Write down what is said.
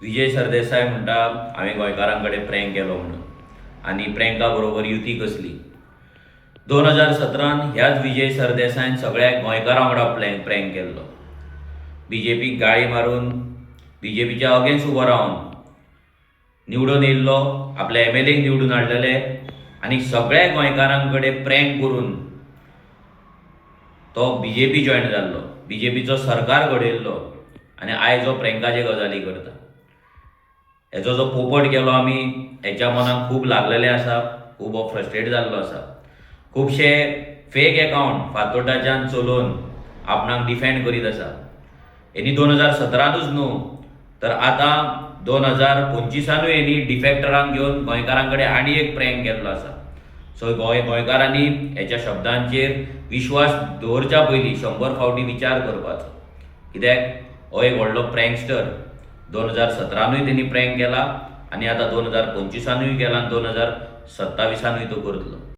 विजय सरदेसाय म्हणटा हांवें गोंयकारां कडेन प्रँक केलो म्हणून आनी प्रँका बरोबर युती कसली. 2017 ह्याच विजय सरदेसायन सगळ्या गोंयकारां वांगडा प्रँक केल्लो. BJPक गाळी मारून BJPच्या अगेन्स्ट उबो रावन निवडून येयल्लो, आपल्या MLAक निवडून हाडलेले आनी सगळ्या गोंयकारां कडेन प्रँक करून तो BJP जॉयन जाल्लो, BJPचो सरकार घडयल्लो आनी आयज हो प्रँकाचे गजाली करता. हेचो जो पोपट केलो आमी, हेच्या मनाक खूब लागलेलें आसा, खूब हो फ्रस्ट्रेट जाल्लो आसा. खुबशे फेक अकावंट फातोर्डाच्यान चलोवन आपणाक डिफेंड करीत आसा. हेणी 2017च न्हू तर आतां 2025 हेणी डिफेक्टरांक घेवन गोंयकारां कडेन आनी एक प्रँक केल्लो आसा. सो गोंयकारांनी हेच्या शब्दांचेर विश्वास दवरच्या पयलीं 100 फावटी विचार करपाचो, कित्याक हो एक व्हडलो प्रँकस्टर. 2017 तेणी प्रँक केला आनी आतां 2025 केला आनी 2027 तो करतलो.